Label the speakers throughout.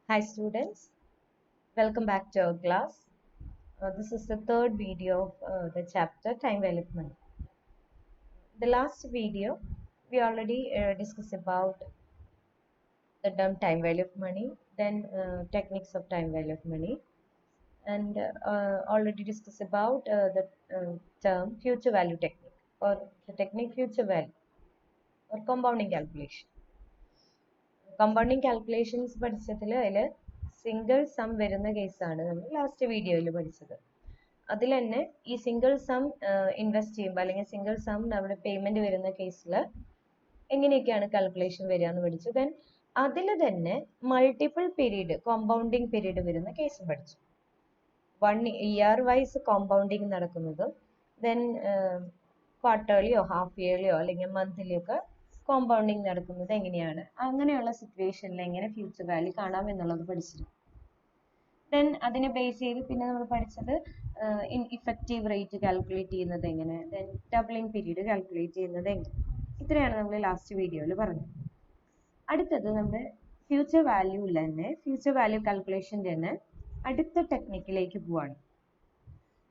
Speaker 1: Hi students, welcome back to our class. This is the third video of the chapter Time Value of Money. The last video we already discussed about the term time value of money, then techniques of time value of money, and already discussed about the term future value technique or the technique future value or compounding calculation. Compounding calculations പഠിച്ചതിൽ അതിൽ single some വരുന്ന കേസാണ് നമ്മൾ last വീഡിയോയിൽ പഠിച്ചത്. അതിൽ തന്നെ ഈ സിംഗിൾ സം ഇൻവെസ്റ്റ് ചെയ്യുമ്പോൾ അല്ലെങ്കിൽ സിംഗിൾ സം നമ്മുടെ പേയ്മെന്റ് വരുന്ന കേസിൽ എങ്ങനെയൊക്കെയാണ് കാൽക്കുലേഷൻ വരിക എന്ന് പഠിച്ചു. ദെൻ അതിൽ തന്നെ മൾട്ടിപ്പിൾ പീരീഡ് കോമ്പൗണ്ടിങ് പീരീഡ് വരുന്ന കേസ് പഠിച്ചു. 1 ഇയർ വൈസ് കോമ്പൗണ്ടിങ് നടക്കുന്നതും ദെൻ ക്വാർട്ടർലിയോ ഹാഫ് ഇയർലിയോ അല്ലെങ്കിൽ മന്ത്ലിയോ ഒക്കെ കോമ്പൗണ്ടിങ് നടക്കുന്നത് എങ്ങനെയാണ്, അങ്ങനെയുള്ള സിറ്റുവേഷനിൽ എങ്ങനെ ഫ്യൂച്ചർ വാല്യൂ കാണാം എന്നുള്ളത് പഠിച്ചിരുന്നു. ദെൻ അതിനെ ബേസ് ചെയ്ത് പിന്നെ നമ്മൾ പഠിച്ചത് ഇഫക്റ്റീവ് റേറ്റ് കാൽക്കുലേറ്റ് ചെയ്യുന്നത് എങ്ങനെ, ദെൻ ഡബിളിംഗ് പീരീഡ് കാൽക്കുലേറ്റ് ചെയ്യുന്നത് എങ്ങനെ. ഇത്രയാണ് നമ്മൾ ലാസ്റ്റ് വീഡിയോയിൽ പറഞ്ഞത്. അടുത്തത് നമ്മുടെ ഫ്യൂച്ചർ വാല്യൂയിൽ തന്നെ ഫ്യൂച്ചർ വാല്യൂ കാൽക്കുലേഷൻ്റെ തന്നെ അടുത്ത ടെക്നിക്കിലേക്ക് പോവാണ്.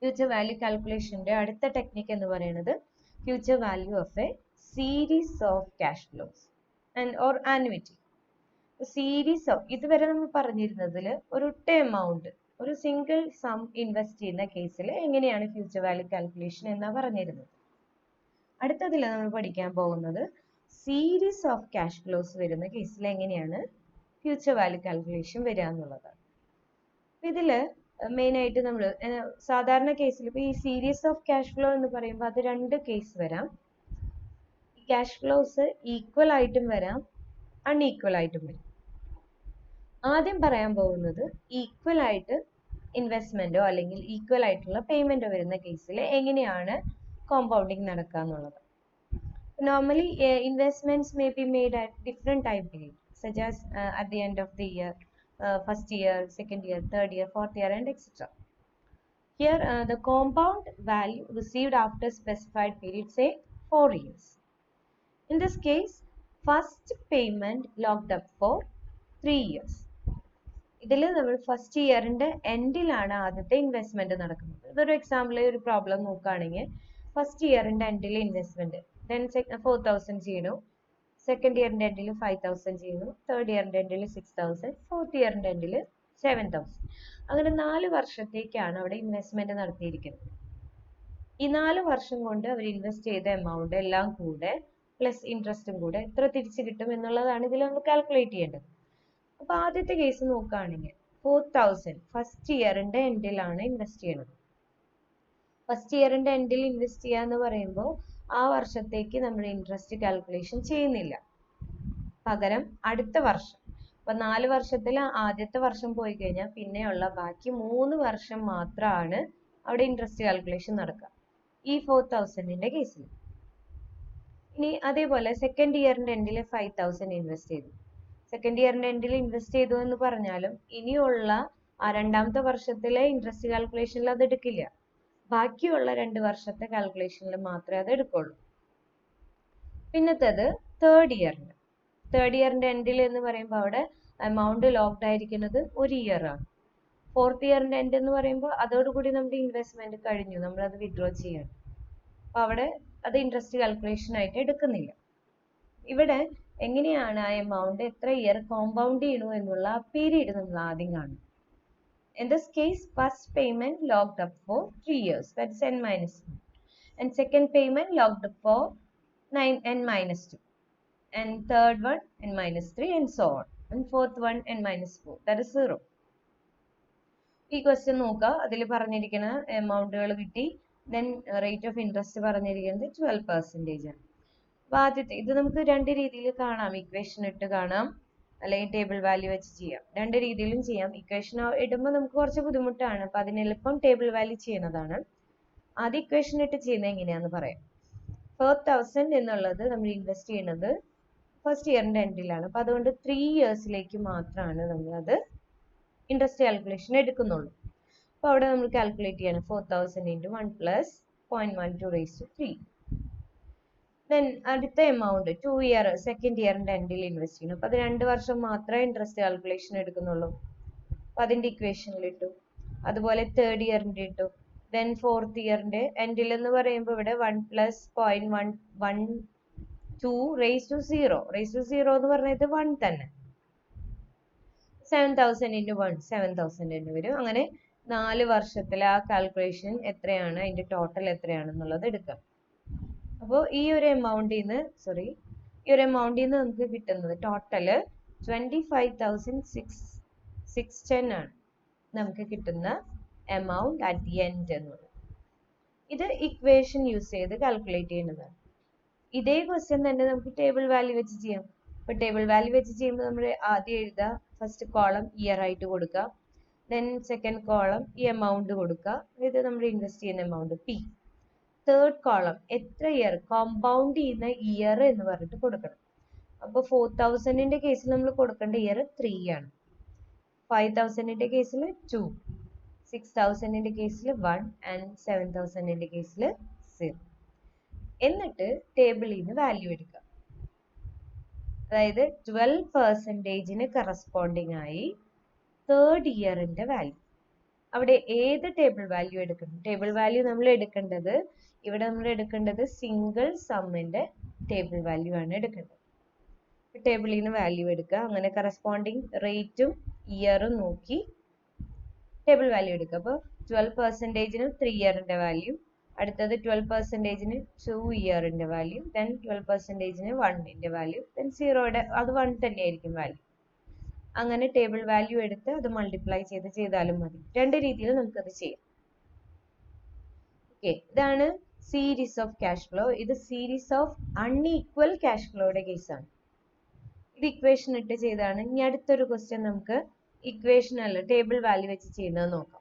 Speaker 1: ഫ്യൂച്ചർ വാല്യൂ കാൽക്കുലേഷൻ്റെ അടുത്ത ടെക്നിക്ക് എന്ന് പറയുന്നത് future value of A series of cash flows and or annuity. Series of ഇതുവരെ നമ്മൾ പറഞ്ഞിരുന്നതിൽ ഒരൊറ്റ എമൗണ്ട് ഒരു സിംഗിൾ സം ഇൻവെസ്റ്റ് ചെയ്യുന്ന കേസിൽ എങ്ങനെയാണ് ഫ്യൂച്ചർ വാല്യൂ കാൽക്കുലേഷൻ എന്നാ പറഞ്ഞിരുന്നത്. അടുത്തതിൽ നമ്മൾ പഠിക്കാൻ പോകുന്നത് സീരീസ് ഓഫ് ക്യാഷ് ഫ്ലോസ് വരുന്ന കേസിൽ എങ്ങനെയാണ് ഫ്യൂച്ചർ വാല്യൂ കാൽക്കുലേഷൻ വരിക എന്നുള്ളതാണ്. ഇതില് മെയിൻ ആയിട്ട് നമ്മൾ സാധാരണ കേസിൽ ഇപ്പോൾ ഈ സീരീസ് ഓഫ് ക്യാഷ് ഫ്ലോ എന്ന് പറയുമ്പോൾ അത് രണ്ട് കേസ് വരാം. ക്യാഷ് ഫ്ലോസ് ഈക്വൽ ആയിട്ടും വരാം, അൺഈക്വൽ ആയിട്ടും വരാം. ആദ്യം പറയാൻ പോകുന്നത് ഈക്വൽ ആയിട്ട് ഇൻവെസ്റ്റ്മെന്റോ അല്ലെങ്കിൽ ഈക്വൽ ആയിട്ടുള്ള പേയ്മെന്റോ വരുന്ന കേസിൽ എങ്ങനെയാണ് കോമ്പൗണ്ടിങ് നടക്കുക എന്നുള്ളത്. Normally investments may be made at different time period such as at the end of the year, first year, second year, third year, fourth year and etcetera. Here the compound value received after specified period, say 4 years. In this case, first payment locked up for 3 years. ഇതിൽ നമ്മൾ first ഇയറിന്റെ എൻഡിലാണ് ആദ്യത്തെ investment നടക്കുന്നത്. ഇതൊരു example ഒരു problem നോക്കുകയാണെങ്കിൽ first ഇയറിന്റെ എൻഡിൽ investment then 4,000 ചെയ്യണു, second ഇയറിന്റെ എൻഡിൽ 5,000 ചെയ്യുന്നു, തേർഡ് ഇയറിന്റെ എൻഡിൽ 6,000, ഫോർത്ത് ഇയറിന്റെ എൻഡിൽ 7,000. അങ്ങനെ 4 വർഷത്തേക്കാണ് അവിടെ ഇൻവെസ്റ്റ്മെന്റ് നടത്തിയിരിക്കുന്നത്. ഈ 4 വർഷം കൊണ്ട് അവർ ഇൻവെസ്റ്റ് ചെയ്ത എമൗണ്ട് എല്ലാം കൂടെ പ്ലസ് ഇൻട്രസ്റ്റും കൂടെ എത്ര തിരിച്ചു കിട്ടും എന്നുള്ളതാണ് ഇതിൽ നമ്മൾ കാൽക്കുലേറ്റ് ചെയ്യേണ്ടത്. അപ്പൊ ആദ്യത്തെ കേസ് നോക്കുകയാണെങ്കിൽ 4,000 ഫസ്റ്റ് ഇയറിന്റെ എൻഡിലാണ് ഇൻവെസ്റ്റ് ചെയ്യുന്നത്. ഫസ്റ്റ് ഇയറിന്റെ എൻഡിൽ ഇൻവെസ്റ്റ് ചെയ്യുക എന്ന് പറയുമ്പോൾ ആ വർഷത്തേക്ക് നമ്മൾ ഇൻട്രസ്റ്റ് കാൽക്കുലേഷൻ ചെയ്യുന്നില്ല, പകരം അടുത്ത വർഷം. അപ്പൊ 4 വർഷത്തിൽ ആദ്യത്തെ വർഷം പോയി കഴിഞ്ഞാൽ പിന്നെയുള്ള ബാക്കി 3 വർഷം മാത്രമാണ് അവിടെ ഇൻട്രസ്റ്റ് കാൽക്കുലേഷൻ നടക്കുക ഈ 4,000ന്റെ കേസിൽ. ഇനി അതേപോലെ സെക്കൻഡ് ഇയറിന്റെ എൻഡിൽ 5,000 ഇൻവെസ്റ്റ് ചെയ്തു. സെക്കൻഡ് ഇയറിന്റെ എൻഡിൽ ഇൻവെസ്റ്റ് ചെയ്തു എന്ന് പറഞ്ഞാലും ഇനിയുള്ള ആ രണ്ടാമത്തെ വർഷത്തിലെ ഇൻട്രസ്റ്റ് കാൽക്കുലേഷനിൽ അത് എടുക്കില്ല, ബാക്കിയുള്ള 2 വർഷത്തെ കാൽക്കുലേഷനിൽ മാത്രമേ അത് എടുക്കുള്ളൂ. പിന്നത്തേത് തേർഡ് ഇയറിന്റെ എൻഡിൽ എന്ന് പറയുമ്പോൾ അവിടെ എമൗണ്ട് ലോക്ക്ഡ് ആയിരിക്കുന്നത് 1 ഇയർ ആണ്. ഫോർത്ത് ഇയറിന്റെ എൻഡ് എന്ന് പറയുമ്പോൾ അതോടുകൂടി നമ്മുടെ ഇൻവെസ്റ്റ്മെന്റ് കഴിഞ്ഞു, നമ്മൾ അത് വിഡ്രോ ചെയ്യണം. അപ്പൊ അവിടെ അത് ഇൻട്രസ്റ്റ് കാൽക്കുലേഷൻ ആയിട്ട് എടുക്കുന്നില്ല. ഇവിടെ എങ്ങനെയാണ് ആ എമൗണ്ട് എത്ര ഇയർ കോമ്പൗണ്ട് ചെയ്യണു എന്നുള്ള ആ പീരീഡ് നമ്മൾ ആദ്യം കാണും. In this case, first payment locked up for 3 years, that's n-1, and second payment locked up for n-2, and third one n-3, and so on, and fourth one n-4, that is 0. ഈ question നോക്കുക, അതിൽ പറഞ്ഞിരിക്കുന്ന എമൗണ്ടുകൾ കിട്ടി, then rate of interest പറഞ്ഞിരിക്കുന്നത് 12% ആണ്. അപ്പൊ ആദ്യത്തെ ഇത് നമുക്ക് രണ്ട് രീതിയിൽ കാണാം, ഇക്വേഷൻ ഇട്ട് കാണാം അല്ലെങ്കിൽ ടേബിൾ വാല്യൂ വെച്ച് ചെയ്യാം. രണ്ട് രീതിയിലും ചെയ്യാം. ഇക്വേഷൻ ഇടുമ്പോൾ നമുക്ക് കുറച്ച് ബുദ്ധിമുട്ടാണ്, അപ്പൊ അതിന് എളുപ്പം ടേബിൾ വാല്യൂ ചെയ്യുന്നതാണ്. ആദ്യം ഇക്വേഷൻ ഇട്ട് ചെയ്യുന്നത് എങ്ങനെയാന്ന് പറയാം. 4,000 എന്നുള്ളത് നമ്മൾ ഇൻവെസ്റ്റ് ചെയ്യുന്നത് ഫസ്റ്റ് ഇയറിന്റെ എൻഡിലാണ്. അപ്പൊ അതുകൊണ്ട് 3 ഇയേഴ്സിലേക്ക് മാത്രമാണ് നമ്മൾ അത് ഇൻട്രസ്റ്റ് കാൽക്കുലേഷൻ എടുക്കുന്നുള്ളൂ. അപ്പൊ അവിടെ നമ്മൾ കാൽക്കുലേറ്റ് ചെയ്യണം 4,000 × 1 + 0.12 raised to 3. ദെൻ അടുത്ത എമൗണ്ട് 2 ഇയർ സെക്കൻഡ് ഇയറിന്റെ എൻഡിൽ ഇൻവെസ്റ്റ് ചെയ്യണം. അപ്പൊ അത് 2 വർഷം മാത്രമേ ഇൻട്രസ്റ്റ് കാൽക്കുലേഷൻ എടുക്കുന്നുള്ളൂ. അപ്പൊ അതിന്റെ ഇക്വേഷനിൽ ഇട്ടു. അതുപോലെ തേർഡ് ഇയറിന്റെ ഇട്ടു. ദെൻ ഫോർത്ത് ഇയറിന്റെ എൻഡിൽ എന്ന് പറയുമ്പോൾ ഇവിടെ 1 + 0.112 റേസ് ടു 0. റേസ് ടു 0 എന്ന് പറഞ്ഞത് 1 തന്നെ. 7000 into 1 7000 എന്ന് വരും. അങ്ങനെ 4 വർഷത്തിലെ ആ കാൽക്കുലേഷൻ എത്രയാണ്, അതിന്റെ ടോട്ടൽ എത്രയാണെന്നുള്ളത് എടുക്കാം. അപ്പോൾ ഈ ഒരു എമൗണ്ടിൽ നിന്ന് നമുക്ക് കിട്ടുന്നത് ടോട്ടല് 25,610 ആണ് നമുക്ക് കിട്ടുന്ന എമൗണ്ട് അറ്റ് ദി എൻഡ് എന്നുള്ളത്. ഇത് ഇക്വേഷൻ യൂസ് ചെയ്ത് കാൽക്കുലേറ്റ് ചെയ്യുന്നതാണ്. ഇതേ ക്വസ്റ്റ്യൻ തന്നെ നമുക്ക് ടേബിൾ വാല്യൂ വെച്ച് ചെയ്യാം. അപ്പൊ ടേബിൾ വാല്യൂ വെച്ച് ചെയ്യുമ്പോൾ നമ്മൾ ആദ്യം എഴുതുക, ഫസ്റ്റ് കോളം ഇയർ ആയിട്ട് കൊടുക്കുക, ദെൻ സെക്കൻഡ് കോളം ഈ എമൗണ്ട് കൊടുക്കുക, ഇത് നമ്മൾ ഇൻവെസ്റ്റ് ചെയ്യുന്ന എമൗണ്ട് പി. തേർഡ് കോളം എത്ര ഇയർ, കോമ്പൗണ്ട് ചെയ്യുന്ന ഇയർ എന്ന് പറഞ്ഞിട്ട് കൊടുക്കണം. അപ്പൊ 4000ന്റെ കേസിൽ നമ്മൾ കൊടുക്കേണ്ട ഇയർ 3 ആണ്, 5000ന്റെ കേസിൽ 2, 6000ന്റെ കേസിൽ 1 ആൻഡ് 7000ന്റെ കേസിൽ 0. എന്നിട്ട് ടേബിളിൽ നിന്ന് വാല്യൂ എടുക്കുക. അതായത് 12% കറസ്പോണ്ടിങ് ആയി തേർഡ് ഇയറിന്റെ വാല്യൂ. അവിടെ ഏത് ടേബിൾ വാല്യൂ എടുക്കണം? ടേബിൾ വാല്യൂ നമ്മൾ എടുക്കേണ്ടത് സിംഗിൾ സമ്മിന്റെ ടേബിൾ വാല്യൂ ആണ് എടുക്കേണ്ടത്. ടേബിളിൽ നിന്ന് വാല്യൂ എടുക്കുക, അങ്ങനെ കറസ്പോണ്ടിങ് റേറ്റും ഇയറും നോക്കി ടേബിൾ വാല്യൂ എടുക്കുക. അപ്പോൾ 12%-ന് 3 ഇയറിന്റെ വാല്യൂ, അടുത്തത് 12%-ന് 2 ഇയറിന്റെ വാല്യൂ, ദെൻ 12%-ന് 1ന്റെ വാല്യൂ, ദെൻ 0യുടെ അത് 1 തന്നെയായിരിക്കും വാല്യൂ. അങ്ങനെ ടേബിൾ വാല്യൂ എടുത്ത് അത് മൾട്ടിപ്ലൈ ചെയ്താലും മതി. രണ്ട് രീതിയിൽ നമുക്കത് ചെയ്യാം. ഓക്കെ, ഇതാണ് സീരീസ് ഓഫ് ക്യാഷ് ഫ്ലോ. ഇത് സീരീസ് ഓഫ് അൺഈക്വൽ ക്യാഷ് ഫ്ലോയുടെ കേസാണ്. ഇത് ഇക്വേഷൻ ഇട്ട് ചെയ്താണ്. ഇനി അടുത്തൊരു ക്വസ്റ്റ്യൻ നമുക്ക് ഇക്വേഷൻ അല്ല ടേബിൾ വാല്യൂ വെച്ച് ചെയ്യുന്നത് നോക്കാം.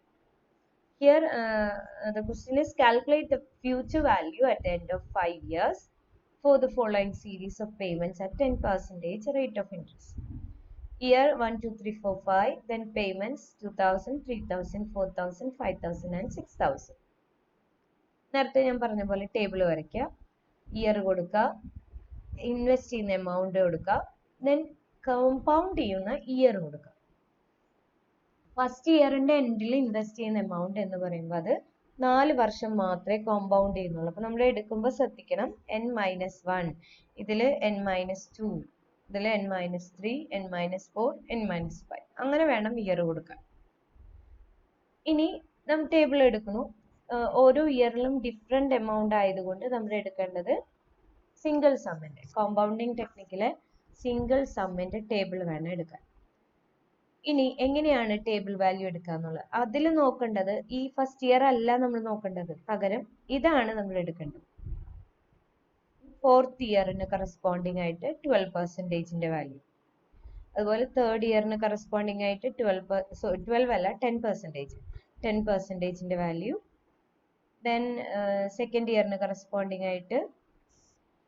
Speaker 1: Here the question is calculate the future value at the end of 5 years for the following series of payments at 10% rate of interest. Year 1, 2, 3, 4, 5, then payments 2000, 3000, 4000, 5000 and 6000. നേരത്തെ ഞാൻ പറഞ്ഞ പോലെ table വരയ്ക്കുക, year കൊടുക്കുക, invest ചെയ്യുന്ന എമൗണ്ട് കൊടുക്കുക, then compound ചെയ്യുന്ന year കൊടുക്കുക. ഫസ്റ്റ് ഇയറിന്റെ എൻഡിൽ ഇൻവെസ്റ്റ് ചെയ്യുന്ന എമൗണ്ട് എന്ന് പറയുമ്പോൾ അത് 4 വർഷം മാത്രമേ കോമ്പൗണ്ട് ചെയ്യുന്നുള്ളൂ. അപ്പൊ നമ്മൾ എടുക്കുമ്പോൾ ശ്രദ്ധിക്കണം, n-1, ഇതിൽ n-2, ഇതിൽ n-3, n-4, n-5 അങ്ങനെ വേണം ഇയർ കൊടുക്കാൻ. ഇനി നമ്മൾ ടേബിൾ എടുക്കുന്നു, ഓരോ ഇയറിലും ഡിഫറെന്റ് എമൗണ്ട് ആയതുകൊണ്ട് നമ്മൾ എടുക്കേണ്ടത് സിംഗിൾ സമ്മിന്റെ, കോമ്പൗണ്ടിങ് ടെക്നിക്കിലെ സിംഗിൾ സമ്മിന്റെ ടേബിൾ വേണം എടുക്കാൻ. ഇനി എങ്ങനെയാണ് ടേബിൾ വാല്യൂ എടുക്കുക എന്നുള്ളത്? അതിൽ നോക്കേണ്ടത് ഈ ഫസ്റ്റ് ഇയർ അല്ല നമ്മൾ നോക്കേണ്ടത്, പകരം ഇതാണ് നമ്മൾ എടുക്കേണ്ടത്. ഫോർത്ത് ഇയറിന് കറസ്പോണ്ടിങ് ആയിട്ട് 12%ന്റെ വാല്യൂ, അതുപോലെ തേർഡ് ഇയറിന് കറസ്പോണ്ടിങ് ആയിട്ട് 10%ന്റെ വാല്യൂ, ദെൻ സെക്കൻഡ് ഇയറിന് കറസ്പോണ്ടിങ് ആയിട്ട്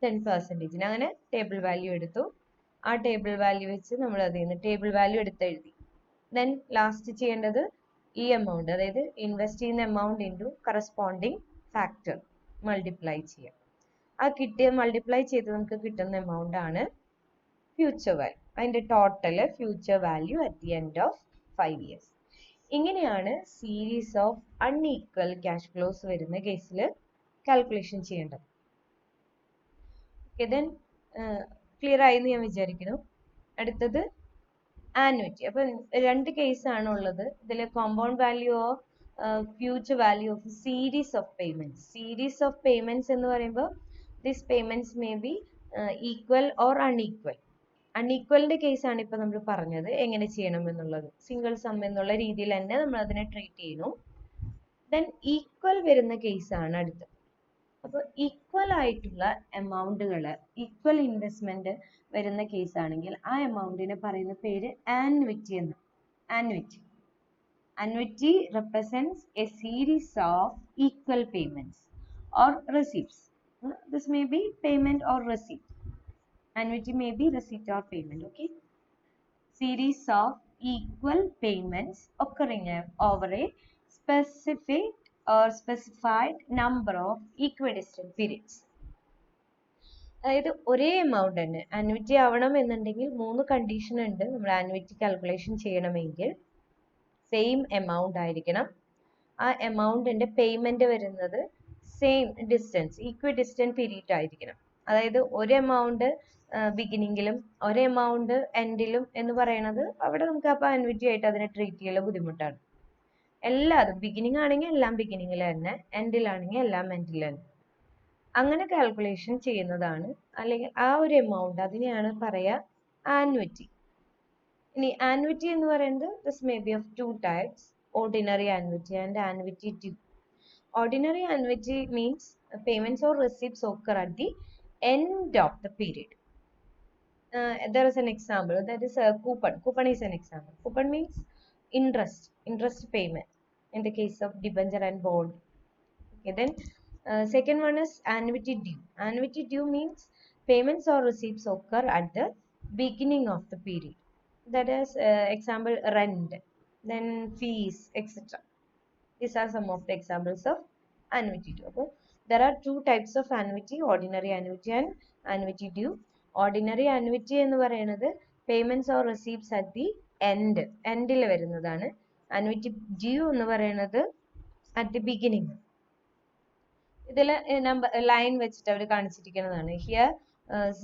Speaker 1: 10%. അങ്ങനെ ടേബിൾ വാല്യൂ എടുത്തു. ആ ടേബിൾ വാല്യൂ വെച്ച് നമ്മൾ അതിൽ നിന്ന് ടേബിൾ വാല്യൂ എടുത്തെഴുതി. ദെൻ ലാസ്റ്റ് ചെയ്യേണ്ടത് ഈ എമൗണ്ട്, അതായത് ഇൻവെസ്റ്റ് ചെയ്യുന്ന amount into corresponding factor multiply ചെയ്യാം. ആ കിട്ടിയ മൾട്ടിപ്ലൈ ചെയ്ത് നമുക്ക് കിട്ടുന്ന എമൗണ്ട് ആണ് ഫ്യൂച്ചർ വാല്യൂ. അതിന്റെ total future value at the end of 5 years. ഇങ്ങനെയാണ് series of unequal cash flows വരുന്ന കേസിൽ കാൽക്കുലേഷൻ ചെയ്യേണ്ടത്. ഓക്കെ, ദെൻ ക്ലിയർ ആയെന്ന് ഞാൻ വിചാരിക്കുന്നു. അടുത്തത് ആനുവിറ്റി. അപ്പൊ രണ്ട് കേസാണ് ഉള്ളത്. ഇതിൽ compound value of future value of series of payments. Series of payments എന്ന് പറയുമ്പോൾ this payments may be equal or unequal. അൺഈക്വലിന്റെ കേസാണ് ഇപ്പൊ നമ്മൾ പറഞ്ഞത് എങ്ങനെ ചെയ്യണം എന്നുള്ളത്. സിംഗിൾ സം എന്നുള്ള രീതിയിൽ തന്നെ നമ്മൾ അതിനെ ട്രീറ്റ് ചെയ്യുന്നു. ദെൻ ഈക്വൽ വരുന്ന കേസാണ് അടുത്തത്. അപ്പോൾ ഈക്വൽ ആയിട്ടുള്ള എമൗണ്ടുകൾ, ഈക്വൽ ഇൻവെസ്റ്റ്മെന്റ് വരുന്ന കേസ് ആണെങ്കിൽ ആ എമൗണ്ടിനെ പറയുന്ന പേര് ആനുവിറ്റി എന്ന്. Annuity represents a series of equal payments or receipts. This may be payment or receipt. Annuity may be receipt or payment. Okay, series of equal payments occurring over a specific or specified number of equidistant periods. അതായത് ഒരേ amount തന്നെ annuity ആവണം എന്നുണ്ടെങ്കിൽ 3 condition ഉണ്ട് നമ്മൾ annuity calculation ചെയ്യണമെങ്കിൽ. Same amount ആയിരിക്കണം, ആ എമൗണ്ടിന്റെ പേയ്മെന്റ് വരുന്നത് സെയിം ഡിസ്റ്റൻസ് ഈക്വി ഡിസ്റ്റന്റ് പീരീഡ് ആയിരിക്കണം. അതായത് ഒരു എമൗണ്ട് ബിഗിനിങ്ങിലും ഒരു എമൗണ്ട് എൻഡിലും എന്ന് പറയുന്നത് അവിടെ നമുക്ക് അപ്പോൾ ആനുവിറ്റി ആയിട്ട് അതിനെ ട്രീറ്റ് ചെയ്യൽ ബുദ്ധിമുട്ടാണ്. എല്ലാതും ബിഗിനിങ് ആണെങ്കിൽ എല്ലാം ബിഗിനിങ്ങിൽ തന്നെ, എൻഡിലാണെങ്കിൽ എല്ലാം എൻഡിൽ തന്നെ. അങ്ങനെ കാൽക്കുലേഷൻ ചെയ്യുന്നതാണ്, അല്ലെങ്കിൽ ആ ഒരു എമൗണ്ട് അതിനെയാണ് പറയുക ആനുവിറ്റി. ഇനി ആനുവിറ്റി എന്ന് പറയുന്നത് this may be of 2 types, ordinary annuity and annuity due. Ordinary annuity means payments or receipts occur at the end of the period. There is an example, that is a coupon. Coupon is an example. Coupon means interest payment in the case of debenture and bond. Okay, then second one is annuity due. Annuity due means payments or receipts occur at the beginning of the period. That is example rent, then fees, etc. These are some of the examples of annuity due. Okay? There are 2 types of annuity, ordinary annuity and annuity due. Ordinary annuity എന്ന് പറയുന്നത് payments or receipts at the endൽ വരുന്നതാണ്. Annuity due എന്ന് പറയുന്നത് at the beginning. ഇതിൽ line വെച്ചിട്ട് അവർ കാണിച്ചിരിക്കുന്നതാണ്. Here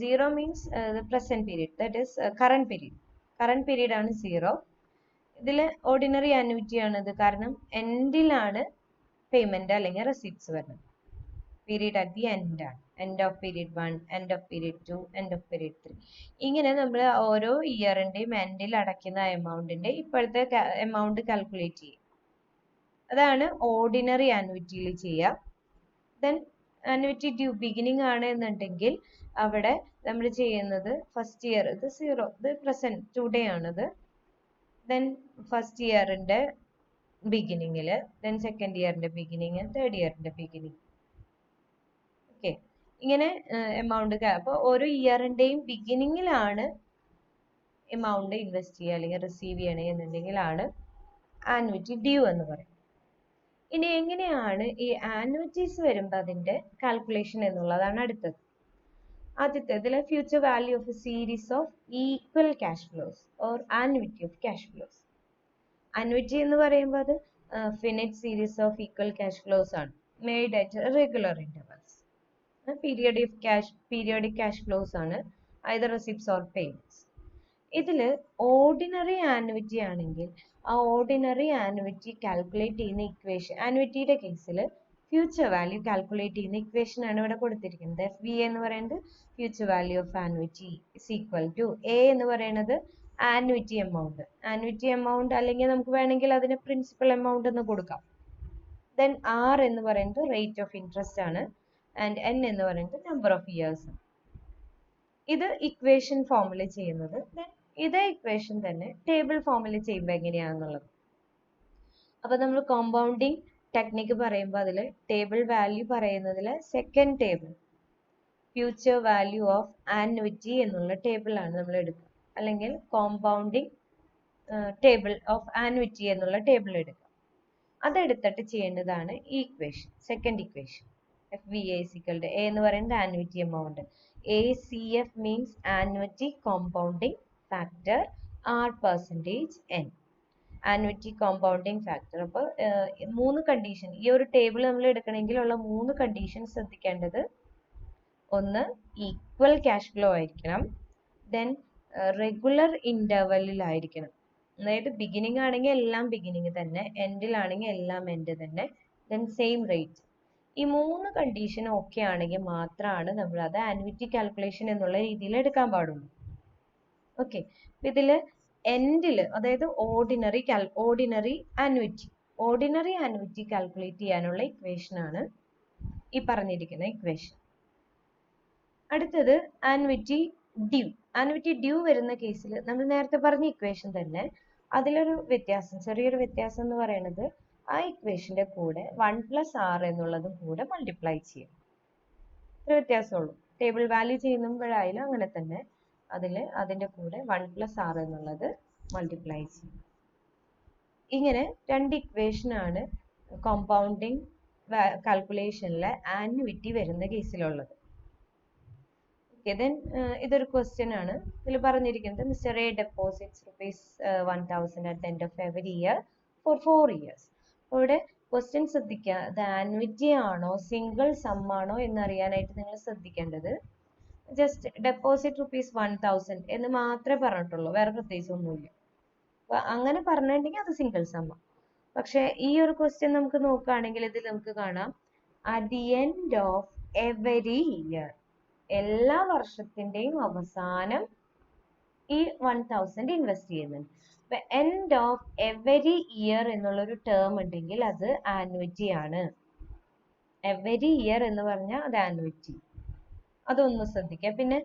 Speaker 1: 0 means the present period, that is current period. Current period ആണ് 0. ഇതിൽ ordinary annuity ആണിത്, കാരണം എൻഡിലാണ് പേയ്മെന്റ് അല്ലെങ്കിൽ റെസിപ്റ്റ്സ് വരുന്നത്. പീരീഡ് അറ്റ് ദി എൻഡ് ആണ്. End of period 1, end of period 2, end of period 3. ഇങ്ങനെ നമ്മൾ ഓരോ ഇയറിന്റെയും എൻഡിൽ അടയ്ക്കുന്ന എമൗണ്ടിന്റെ ഇപ്പോഴത്തെ എമൗണ്ട് കാൽക്കുലേറ്റ് ചെയ്യും. അതാണ് ഓർഡിനറി ആനുവിറ്റിയിൽ ചെയ്യുക. ദെൻ ആനുവിറ്റി ഡ്യൂ ബിഗിനിങ് ആണ് എന്നുണ്ടെങ്കിൽ അവിടെ നമ്മൾ ചെയ്യുന്നത് ഫസ്റ്റ് ഇയർ ഇത് 0, ഇത് പ്രസന്റ് ടുഡേ ആണിത്. ദെൻ ഫസ്റ്റ് ഇയറിന്റെ ബിഗിനിങ്ങിൽ, ദെൻ സെക്കൻഡ് ഇയറിന്റെ ബിഗിനിങ്, തേർഡ് ഇയറിന്റെ ബിഗിനിങ്. ഓക്കെ, ഇങ്ങനെ എമൗണ്ട് അപ്പോൾ ഓരോ ഇയറിന്റെയും ബിഗിനിങ്ങിലാണ് എമൗണ്ട് ഇൻവെസ്റ്റ് ചെയ്യുക അല്ലെങ്കിൽ റിസീവ് ചെയ്യണേ എന്നുണ്ടെങ്കിലാണ് ആനുവിറ്റി ഡ്യൂ എന്ന് പറയും. ഇനി എങ്ങനെയാണ് ഈ ആനുവിറ്റീസ് വരുമ്പോൾ അതിന്റെ കാൽക്കുലേഷൻ എന്നുള്ളതാണ് അടുത്തത്. ആദ്യത്തേതിൽ future value of a series of equal cash flows or annuity of cash flows. Annuity എന്ന് പറയുമ്പോൾ അത് finite series of equal cash flows ആണ്, made at regular intervals. Periodic cash flows ആണ്, ഐദർ റെസിപ്റ്റ്സ് ഓർ പേയ്മെന്റ്സ്. ഇതിൽ ordinary annuity ആണെങ്കിൽ ആ ordinary annuity calculate ചെയ്യുന്ന equation, ആനുവിറ്റിയുടെ കേസിൽ ഫ്യൂച്ചർ വാല്യൂ കാൽക്കുലേറ്റ് ചെയ്യുന്ന ഇക്വേഷൻ ആണ് ഇവിടെ കൊടുത്തിരിക്കുന്നത്. FVA എന്ന് പറയുന്നത് future value of annuity is equal to A എന്ന് പറയുന്നത് ആനുവിറ്റി എമൗണ്ട്. ആനുവിറ്റി എമൗണ്ട് അല്ലെങ്കിൽ നമുക്ക് വേണമെങ്കിൽ അതിന് പ്രിൻസിപ്പൽ എമൗണ്ട് എന്ന് കൊടുക്കാം. ദെൻ R എന്ന് പറയുന്നത് റേറ്റ് ഓഫ് ഇൻട്രസ്റ്റ് ആണ്, ആൻഡ് N എന്ന് പറയുന്നത് നമ്പർ ഓഫ് ഇയേഴ്സ് ആണ്. ഇത് ഇക്വേഷൻ ഫോമിൽ ചെയ്യുന്നത്. ദെൻ ഇതേ ഇക്വേഷൻ തന്നെ ടേബിൾ ഫോമിൽ ചെയ്യുമ്പോൾ എങ്ങനെയാണെന്നുള്ളത്. അപ്പൊ നമ്മൾ കോമ്പൗണ്ടിങ് ടെക്നിക്ക് പറയുമ്പോൾ അതിൽ ടേബിൾ വാല്യൂ പറയുന്നതിൽ second table future value of annuity എന്നുള്ള ടേബിൾ ആണ് നമ്മൾ എടുക്കുക, അല്ലെങ്കിൽ കോമ്പൗണ്ടിങ് ടേബിൾ ഓഫ് ആനുവിറ്റി എന്നുള്ള ടേബിൾ എടുക്കുക. അതെടുത്തിട്ട് ചെയ്യേണ്ടതാണ് ഈ equation, second equation. FVA is equal to A എന്ന് പറയുന്നത് annuity amount, ACF means annuity compounding factor, R percentage N. Annuity compounding factor. അപ്പോൾ 3 കണ്ടീഷൻ ഈ ഒരു ടേബിൾ നമ്മൾ എടുക്കണമെങ്കിലുള്ള 3 കണ്ടീഷൻ ശ്രദ്ധിക്കേണ്ടത്. ഒന്ന്, ഈക്വൽ ക്യാഷ് ഫ്ലോ ആയിരിക്കണം. ദെൻ റെഗുലർ ഇന്റർവെല്ലിലായിരിക്കണം, അതായത് ബിഗിനിങ് ആണെങ്കിൽ എല്ലാം ബിഗിനിങ് തന്നെ, എൻഡിലാണെങ്കിൽ എല്ലാം എൻഡ് തന്നെ. Then same rate. ഈ 3 കണ്ടീഷൻ ഓക്കെ ആണെങ്കിൽ മാത്രമാണ് നമ്മൾ അത് ആനുവിറ്റി കാൽക്കുലേഷൻ എന്നുള്ള രീതിയിൽ എടുക്കാൻ പാടുള്ളൂ. ഓക്കെ, ഇതിൽ എൻഡിൽ, അതായത് ഓർഡിനറി ആനുവിറ്റി കാൽക്കുലേറ്റ് ചെയ്യാനുള്ള ഇക്വേഷൻ ആണ് ഈ പറഞ്ഞിരിക്കുന്ന ഇക്വേഷൻ. അടുത്തത് ആനുവിറ്റി ഡ്യൂ. ആനുവിറ്റി ഡ്യൂ വരുന്ന കേസിൽ നമ്മൾ നേരത്തെ പറഞ്ഞ ഇക്വേഷൻ തന്നെ, അതിലൊരു വ്യത്യാസം, ചെറിയൊരു വ്യത്യാസം എന്ന് പറയുന്നത് ആ ഇക്വേഷന്റെ കൂടെ 1+R എന്നുള്ളതും കൂടെ മൾട്ടിപ്ലൈ ചെയ്യും. ഒരു വ്യത്യാസമുള്ളൂ. ടേബിൾ വാല്യൂ ചെയ്യുമ്പോഴായാലും അങ്ങനെ തന്നെ അതിന്റെ കൂടെ 1+R എന്നുള്ളത് മൾട്ടിപ്ലൈ ചെയ്യും. ഇങ്ങനെ 2 ഇക്വേഷൻ ആണ് കോമ്പൗണ്ടിങ് കാൽക്കുലേഷനിലെ ആനുവിറ്റി വരുന്ന കേസിലുള്ളത്. ഓക്കെ ദെൻ ഇതൊരു ക്വസ്റ്റ്യൻ ആണ്. ഇതിൽ പറഞ്ഞിരിക്കുന്നത് mister A deposits ₹1000 at the end of every year for 4 years. അപ്പോൾ ഇവിടെ ക്വസ്റ്റ്യൻ ശ്രദ്ധിക്കുക, അത് ആൻവിറ്റി ആണോ സിംഗിൾ സം ആണോ എന്നറിയാനായിട്ട് നിങ്ങൾ ശ്രദ്ധിക്കേണ്ടത് ജസ്റ്റ് ഡെപ്പോസിറ്റ് ₹1000 എന്ന് മാത്രമേ പറഞ്ഞിട്ടുള്ളൂ, വേറെ പ്രത്യേകിച്ച് ഒന്നുമില്ല. അപ്പൊ അങ്ങനെ പറഞ്ഞിട്ടുണ്ടെങ്കിൽ അത് സിംഗിൾ സം. പക്ഷെ ഈ ഒരു ക്വസ്റ്റ്യൻ നമുക്ക് നോക്കുകയാണെങ്കിൽ ഇതിൽ നമുക്ക് കാണാം at the end of every year, എല്ലാ വർഷത്തിന്റെയും അവസാനം ഈ 1000 ഇൻവെസ്റ്റ് ചെയ്യുന്നുണ്ട്. അപ്പൊ എൻഡ് ഓഫ് എവരി ഇയർ എന്നുള്ളൊരു ടേം ഉണ്ടെങ്കിൽ അത് ആനുവിറ്റി ആണ്. എവരി ഇയർ എന്ന് പറഞ്ഞാൽ അത് ആനുവിറ്റി. അതൊന്ന് ശ്രദ്ധിക്കുക. പിന്നെ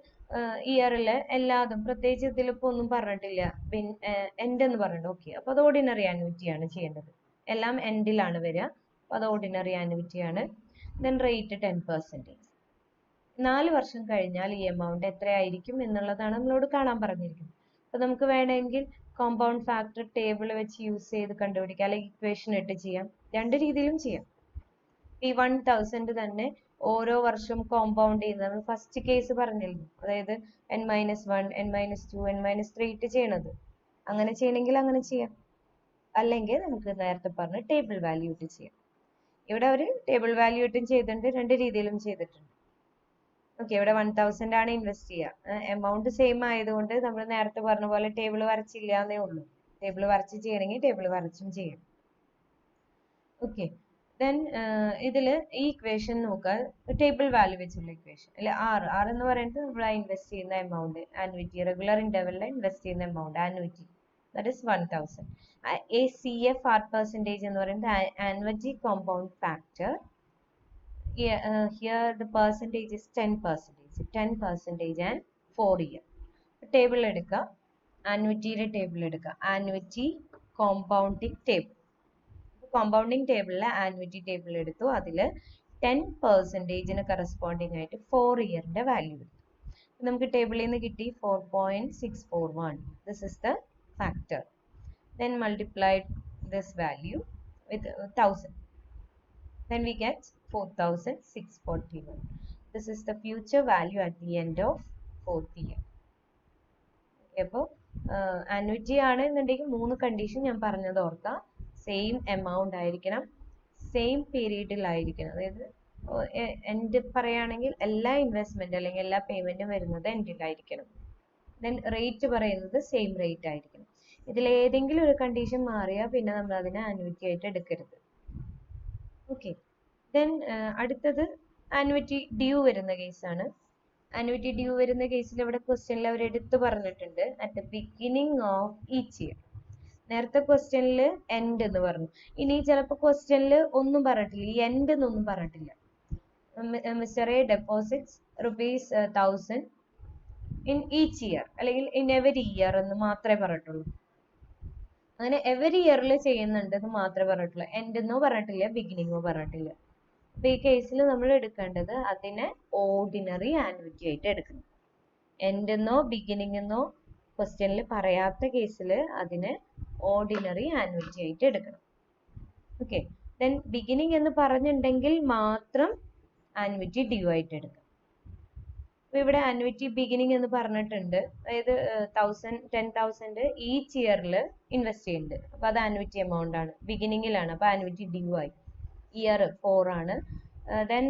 Speaker 1: ഇയറിലെ എല്ലാതും പ്രത്യേകിച്ച് ഇതിലിപ്പോ ഒന്നും പറഞ്ഞിട്ടില്ല, എൻഡ് എന്ന് പറഞ്ഞിട്ട് ഓക്കെ, അപ്പൊ അത് ഓർഡിനറി ആനുവിറ്റി ആണ് ചെയ്യേണ്ടത്. എല്ലാം എൻഡിലാണ് വരിക, അപ്പൊ അത് ഓർഡിനറി ആനുവിറ്റി ആണ്. Then rate 10%. 4 വർഷം കഴിഞ്ഞാൽ ഈ എമൗണ്ട് എത്രയായിരിക്കും എന്നുള്ളതാണ് നമ്മളോട് കാണാൻ പറഞ്ഞിരിക്കുന്നത്. അപ്പൊ നമുക്ക് വേണമെങ്കിൽ കോമ്പൗണ്ട് ഫാക്ടർ ടേബിൾ വെച്ച് യൂസ് ചെയ്ത് കണ്ടുപിടിക്കാം, അല്ലെങ്കിൽ ഇക്വേഷൻ ഇട്ട് ചെയ്യാം. രണ്ട് രീതിയിലും ചെയ്യാം. ഈ 1000 തന്നെ ഓരോ വർഷം കോമ്പൗണ്ട് ചെയ്യുന്നത് ഫസ്റ്റ് കേസ് പറഞ്ഞിരുന്നു, അതായത് n-1, n-2, n-3 ഇട്ട് ചെയ്യണത്. അങ്ങനെ ചെയ്യണമെങ്കിൽ അങ്ങനെ ചെയ്യാം, അല്ലെങ്കിൽ നമുക്ക് നേരത്തെ പറഞ്ഞ ടേബിൾ വാല്യൂ ഇട്ട് ചെയ്യാം. ഇവിടെ ഒരു ടേബിൾ വാല്യൂ ഇട്ടും ചെയ്തിട്ടുണ്ട്, രണ്ട് രീതിയിലും ചെയ്തിട്ടുണ്ട്. ഓക്കെ, ഇവിടെ 1000 ആണ് ഇൻവെസ്റ്റ് ചെയ്യുക. എമൗണ്ട് സെയിം ആയതുകൊണ്ട് നമ്മൾ നേരത്തെ പറഞ്ഞ പോലെ ടേബിൾ വരച്ചില്ല എന്നേ ഉള്ളൂ. ടേബിൾ വരച്ച് ചെയ്യണമെങ്കിൽ ടേബിൾ വരച്ചും ചെയ്യാം. ഓക്കെ, ദെൻ ഇതിൽ ഈ ഇക്വേഷൻ നോക്കുക, ടേബിൾ വാല്യൂ വെച്ചുള്ള ഇക്വേഷൻ അല്ലെ. ആർ എന്ന് പറയുന്നത് നമ്മൾ ഇൻവെസ്റ്റ് ചെയ്യുന്ന എമൗണ്ട്, ആനുവിറ്റി, റെഗുലർ ഇന്റർവെല്ലിൽ ഇൻവെസ്റ്റ് ചെയ്യുന്ന amount annuity, that is 1000. ACFR percentage എന്ന് പറയുന്നത് annuity compound factor. Here the percentage is 10% and 4 year. Table എടുക്കുക, ആനുവിറ്റിയുടെ ടേബിൾ എടുക്കുക, ആനുവിറ്റി കോമ്പൗണ്ടിങ് ടേബിൾ. കോമ്പൗണ്ടിങ് ടേബിളിലെ ആനുവിറ്റി ടേബിൾ എടുത്തു, അതിൽ 10%ന് കറസ്പോണ്ടിങ് ആയിട്ട് 4 ഇയറിന്റെ വാല്യൂ എടുത്തു. നമുക്ക് ടേബിളിൽ നിന്ന് കിട്ടി 4.641. This is the factor. Then multiplied this value with 1000. Then we get 4641. This is the future value at the end of 4th year. അപ്പോൾ ആനുവിറ്റി ആണ് എന്നുണ്ടെങ്കിൽ 3 കണ്ടീഷൻ ഞാൻ പറഞ്ഞത് ഓർക്കാം. സെയിം എമൗണ്ട് ആയിരിക്കണം, സെയിം പീരീഡിലായിരിക്കണം. അതായത് എൻഡ് പറയുകയാണെങ്കിൽ എല്ലാ ഇൻവെസ്റ്റ്മെന്റ് അല്ലെങ്കിൽ എല്ലാ പേയ്മെന്റും വരുന്നത് എൻഡിലായിരിക്കണം. ദെൻ റേറ്റ് പറയുന്നത് സെയിം റേറ്റ് ആയിരിക്കണം. ഇതിൽ ഏതെങ്കിലും ഒരു കണ്ടീഷൻ മാറിയാൽ പിന്നെ നമ്മൾ അതിനെ ആനുവിറ്റി ആയിട്ട് എടുക്കരുത്. ഓക്കെ, ദെൻ അടുത്തത് ആനുവിറ്റി ഡ്യൂ വരുന്ന കേസാണ്. ആനുവിറ്റി ഡ്യൂ വരുന്ന കേസിൽ ഇവിടെ ക്വസ്റ്റ്യനിൽ അവർ എടുത്തു പറഞ്ഞിട്ടുണ്ട് at the beginning of each year. നേരത്തെ ക്വസ്റ്റ്യനിൽ എൻഡ് എന്ന് പറഞ്ഞു, ഇനി ചിലപ്പോൾ ക്വസ്റ്റ്യനിൽ ഒന്നും പറഞ്ഞിട്ടില്ല, ഈ എൻഡ് എന്നൊന്നും പറഞ്ഞിട്ടില്ല. Mister A deposits ₹1000 in each year, അല്ലെങ്കിൽ ഇൻ എവരി ഇയർ എന്ന് മാത്രമേ പറഞ്ഞിട്ടുള്ളൂ. അങ്ങനെ എവരി ഇയറിൽ ചെയ്യുന്നുണ്ടെന്ന് മാത്രമേ പറഞ്ഞിട്ടുള്ളൂ, എൻഡ് എന്നോ പറഞ്ഞിട്ടില്ല, ബിഗിനിങ്ങോ പറഞ്ഞിട്ടില്ല. അപ്പൊ ഈ കേസിൽ നമ്മൾ എടുക്കേണ്ടത് അതിനെ ഓർഡിനറി ആനുവിറ്റി ആയിട്ട് എടുക്കണം. എൻഡ് എന്നോ ബിഗിനിങ് എന്നോ ക്വസ്റ്റ്യനിൽ പറയാത്ത കേസിൽ അതിനെ ഓർഡിനറി ആനുവിറ്റി ആയിട്ട് എടുക്കണം. ഓക്കെ, ദെൻ ബിഗിനിങ് എന്ന് പറഞ്ഞിട്ടുണ്ടെങ്കിൽ മാത്രം ആനുവിറ്റി ഡ്യൂ ആയിട്ട് എടുക്കണം. അപ്പൊ ഇവിടെ ആനുവിറ്റി ബിഗിനിങ് എന്ന് പറഞ്ഞിട്ടുണ്ട്, അതായത് 10,000 ഈച്ച് ഇയറിൽ ഇൻവെസ്റ്റ് ചെയ്യുന്നുണ്ട്. അപ്പൊ അത് ആനുവിറ്റി എമൗണ്ട് ആണ്, ബിഗിനിങ്ങിലാണ്, അപ്പൊ ആനുവിറ്റി ഡ്യൂ ആയി. ഇയർ 4 ആണ്, ദെൻ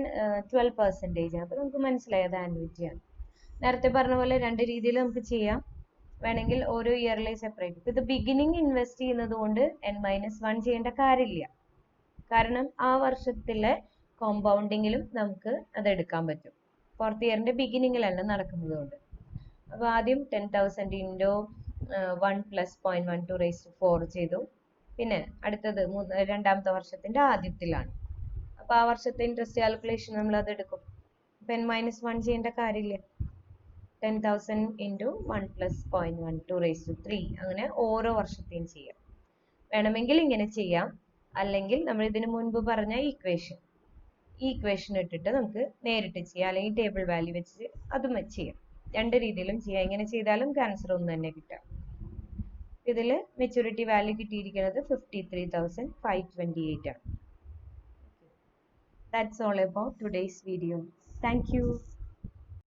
Speaker 1: 12%. അപ്പൊ നമുക്ക് മനസ്സിലായി അത് ആനുവിറ്റി ആണ്. നേരത്തെ പറഞ്ഞ പോലെ രണ്ട് രീതിയിൽ നമുക്ക് ചെയ്യാം, വേണമെങ്കിൽ ഓരോ ഇയറിലെ സെപ്പറേറ്റ്. ഇപ്പൊ ഇത് ബിഗിനിങ് ഇൻവെസ്റ്റ് ചെയ്യുന്നത് കൊണ്ട് n-1 ചെയ്യേണ്ട കാര്യമില്ല, കാരണം ആ വർഷത്തിലെ കോമ്പൗണ്ടിങ്ങിലും നമുക്ക് അത് എടുക്കാൻ പറ്റും. 4th ഇയറിന്റെ ബിഗിനിങ്ങിലല്ല നടക്കുന്നത് കൊണ്ട്. അപ്പൊ ആദ്യം 10,000 into 1 + 0.12 ചെയ്തു. പിന്നെ അടുത്തത് രണ്ടാമത്തെ വർഷത്തിന്റെ ആദ്യത്തിലാണ്, അപ്പൊ ആ വർഷത്തെ ഇൻട്രസ്റ്റ് കാൽക്കുലേഷൻ നമ്മൾ അത് എടുക്കും. അപ്പൊ n-1 ചെയ്യേണ്ട കാര്യമില്ല, 10,000 into 1 + 0.12 അങ്ങനെ ഓരോ വർഷത്തെയും ചെയ്യാം. വേണമെങ്കിൽ ഇങ്ങനെ ചെയ്യാം, അല്ലെങ്കിൽ നമ്മൾ ഇതിനു മുൻപ് പറഞ്ഞ ഈ ഇക്വേഷൻ ഇട്ടിട്ട് നമുക്ക് നേരിട്ട് ചെയ്യാം, അല്ലെങ്കിൽ ടേബിൾ വാല്യൂ വെച്ച് അതും ചെയ്യാം. രണ്ട് രീതിയിലും ചെയ്യാം. ഇങ്ങനെ ചെയ്താലും ആൻസർ ഒന്ന് തന്നെ കിട്ടാം. ഇതിൽ മെച്യൂരിറ്റി വാല്യൂ കിട്ടിയിരിക്കുന്നത് 53,528 ആണ്. That's all about today's video. Thank you.